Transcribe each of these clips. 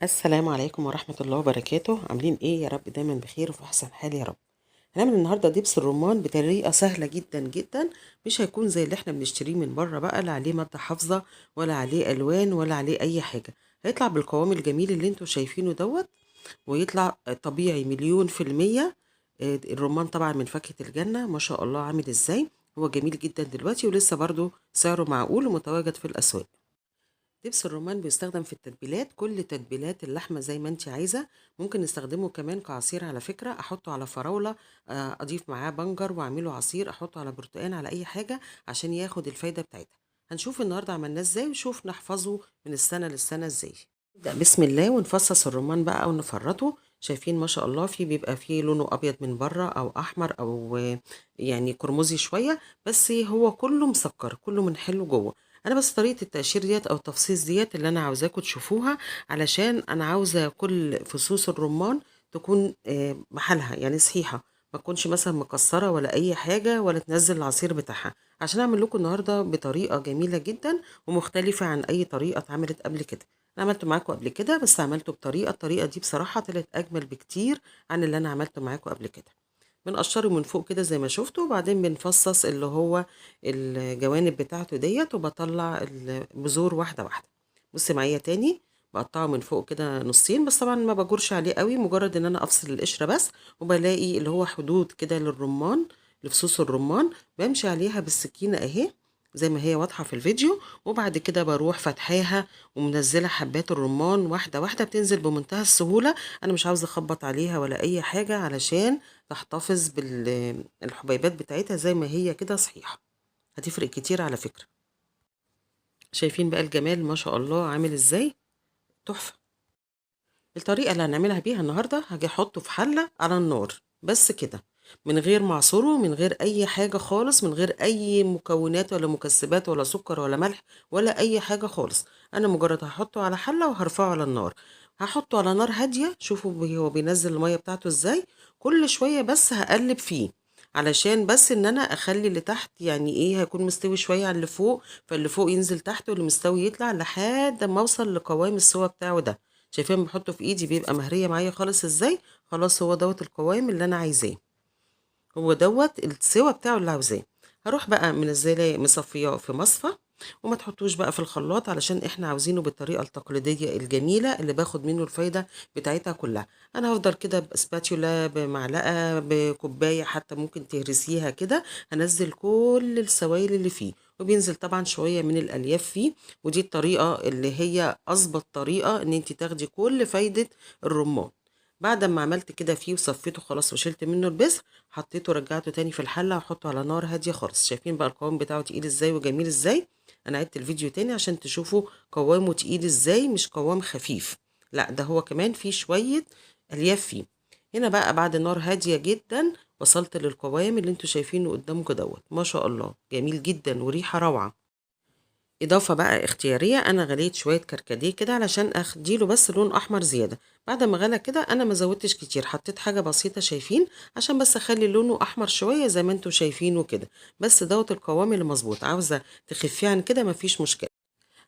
السلام عليكم ورحمة الله وبركاته. عاملين ايه؟ يا رب دايما بخير وفي احسن حال يا رب. هنعمل النهارده دبس الرمان بطريقة سهلة جدا جدا. مش هيكون زي اللي احنا بنشتريه من بره بقى، لا عليه مادة حافظة ولا عليه الوان ولا عليه اي حاجة. هيطلع بالقوام الجميل اللي انتوا شايفينه دوت، ويطلع طبيعي مليون في المية. الرمان طبعا من فاكهة الجنة، ما شاء الله عامل ازاي. هو جميل جدا دلوقتي ولسه برضو سعره معقول ومتواجد في الاسواق. دبس الرمان بيستخدم في التتبيلات، كل تتبيلات اللحمة زي ما انت عايزة. ممكن نستخدمه كمان كعصير على فكرة، احطه على فراولة، اضيف معاه بنجر واعمله عصير، احطه على برتقان، على اي حاجة عشان ياخد الفايدة بتاعتها. هنشوف النهاردة عملناه ازاي وشوف نحفظه من السنة للسنة ازاي. نبدأ بسم الله ونفصص الرمان بقى او نفرطه. شايفين ما شاء الله بيبقى فيه لونه ابيض من بره او احمر او يعني قرمزي شوية، بس هو كله مسكر، كله من حلو جوه. انا بس طريقه التقشير ديت او التفصيص ديت اللي انا عاوزاكم تشوفوها، علشان انا عاوزه كل فصوص الرمان تكون بحالها، يعني صحيحه، ما تكونش مثلا مكسره ولا اي حاجه ولا تنزل العصير بتاعها، عشان اعمل لكم النهارده بطريقه جميله جدا ومختلفه عن اي طريقه اتعملت قبل كده. انا عملته معاكم قبل كده بس عملته الطريقه دي بصراحه طلعت اجمل بكتير عن اللي انا عملته معاكم قبل كده. بنقشره من فوق كده زي ما شفتوا، وبعدين بنفصص اللي هو الجوانب بتاعته ديت، وبطلع البذور واحدة واحدة. بصي معايا تاني، بقطعه من فوق كده نصين، بس طبعا ما بجرش عليه قوي، مجرد ان انا افصل القشرة بس. وبلاقي اللي هو حدود كده للرمان، لفصوص الرمان، بمشي عليها بالسكينة اهي زي ما هي واضحة في الفيديو. وبعد كده بروح فتحاها ومنزلة حبات الرمان واحدة واحدة، بتنزل بمنتهى السهولة. انا مش عاوزة اخبط عليها ولا اي حاجة، علشان تحتفظ بالحبيبات بتاعتها زي ما هي كده صحيحة. هتفرق كتير على فكرة. شايفين بقى الجمال ما شاء الله عامل ازاي؟ تحفة. الطريقة اللي هنعملها بيها النهاردة، هاجي احطه في حلة على النار بس كده، من غير معصره، من غير اي حاجة خالص، من غير اي مكونات ولا مكسبات ولا سكر ولا ملح ولا اي حاجة خالص. انا مجرد هحطه على حلة وهرفعه على النار. هحطه على نار هادية، شوفوا هو بينزل المية بتاعته ازاي. كل شوية بس هقلب فيه، علشان بس ان انا اخلي اللي تحت يعني ايه هيكون مستوي شوية على اللي فوق، فاللي فوق ينزل تحت واللي مستوي يطلع لحد ما اوصل لقوام السوا بتاعه ده. شايفين بحطه في ايدي بيبقى مهرية معايا خالص ازاي. خلاص هو دوت القوام اللي انا عايزاه، هو دوت السوا بتاعه اللي عاوزاه. هروح بقى منزله مصفياه في مصفى، وما تحطوش بقى في الخلاط، علشان احنا عاوزينه بالطريقه التقليديه الجميله اللي باخد منه الفايده بتاعتها كلها. انا هفضل كده باسباتيولا، بمعلقه، بكوبايه حتى ممكن تهرسيها كده، هنزل كل السوائل اللي فيه، وبينزل طبعا شويه من الالياف فيه. ودي الطريقه اللي هي اظبط طريقه ان انت تاخدي كل فايده الرمان. بعد ما عملت كده فيه وصفيته خلاص وشلت منه البذر، حطيته رجعته تاني في الحله واحطه على نار هاديه خالص. شايفين بقى القوام بتاعه تقيل ازاي وجميل ازاي. انا عدت الفيديو تاني عشان تشوفوا قوامه تقيل ازاي، مش قوام خفيف، لا ده هو كمان فيه شويه الياف فيه. هنا بقى بعد نار هاديه جدا وصلت للقوام اللي انتوا شايفينه قدامكم دوت، ما شاء الله جميل جدا وريحه روعه. إضافة بقى اختيارية، أنا غليت شوية كركديه كده علشان أديله بس لون أحمر زيادة. بعد ما غلى كده أنا ما زودتش كتير، حطيت حاجة بسيطة شايفين، عشان بس أخلي لونه أحمر شوية زي ما انتوا شايفينه كده. بس دوت القوام اللي مظبوط. عاوزة تخفيه عن كده مفيش مشكلة.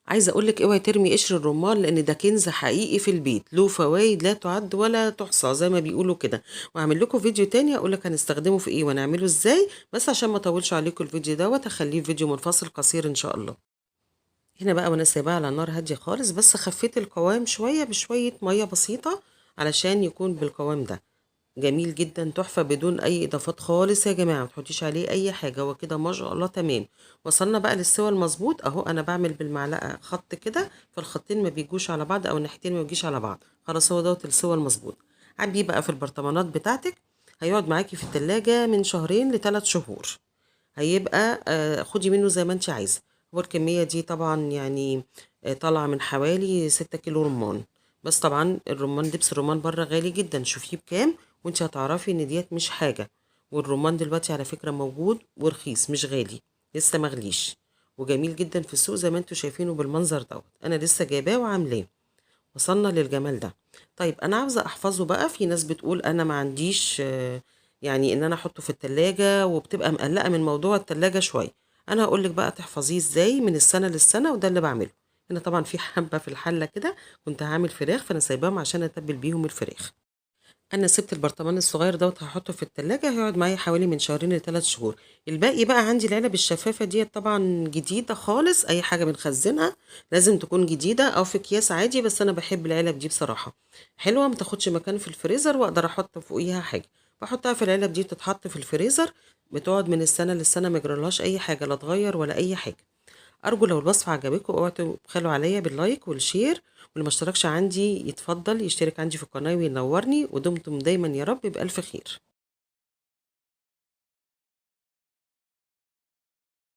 عايزة أقولك اوعي ترمي قشر الرمان، لأن ده كنز حقيقي في البيت، له فوايد لا تعد ولا تحصى زي ما بيقولوا كده. وهعمل لكم فيديو تاني أقولك هنستخدمه في إيه ونعمله إزاي، بس عشان ما أطولش عليكم الفيديو دوت هخليه فيديو منفصل قصير إن شاء الله. هنا بقى وانا سايباها على نار هاديه خالص، بس خفيت القوام شويه بشويه ميه بسيطه علشان يكون بالقوام ده. جميل جدا تحفه بدون اي اضافات خالص يا جماعه، ما تحطيش عليه اي حاجه، هو كده ما شاء الله تمام. وصلنا بقى للسوى المظبوط اهو. انا بعمل بالمعلقه خط كده، فالخطين ما بيجوش على بعض او الناحيتين ما بيجيش على بعض. خلاص هو دوت السوى المظبوط. عبيه بقى في البرطمانات بتاعتك، هيقعد معاكي في التلاجة من شهرين ل3 شهور. هيبقى خدي منه زي ما انت عايزه. هو الكميه دي طبعا يعني طالعه من حوالي 6 كيلو رمان. بس طبعا الرمان، دبس الرمان بره غالي جدا، شوفيه بكام وانت هتعرفي ان ديت مش حاجه. والرمان دلوقتي على فكره موجود ورخيص مش غالي، لسه مغليش، وجميل جدا في السوق زي ما انتوا شايفينه بالمنظر دوت. انا لسه جايباه وعاملاه. وصلنا للجمال ده. طيب انا عاوزه احفظه بقى. في ناس بتقول انا ما عنديش يعني ان انا احطه في التلاجة، وبتبقى مقلقه من موضوع التلاجة شويه. انا هقول لك بقى تحفظيه ازاي من السنه للسنه، وده اللي بعمله. هنا طبعا في حبة في الحلة كده كنت هعمل فراخ، فأنا سايباهم عشان أتبل بيهم الفراخ. أنا سِبت البرطمان الصغير دوّة هاحطه في التلاجة، هيقعد معايا حوالي من شهرين ل3 شهور. الباقي بقى عندي العلب الشفافة ديّة طبعًا جديدة خالص، أي حاجة بنخزّنها لازم تكون جديدة أو في أكياس عادي، بس أنا باحب العلب دي بصراحة، حلوة ما تاخدش مكان في الفريزر وأقدر أحط فوقيها حاجة، باحطها في العلب دي بتتحط في الفريزر، بتقعد من السنة للسنة ما يجرالهاش أي حاجة، لا تغيّر ولا أي حاجة. أرجو لو الوصفة عجبتكم اوعوا تبخلوا عليا باللايك والشير، واللي ما اشتركش عندي يتفضل يشترك عندي في القناة وينورني، ودمتم دايما يا رب بألف خير.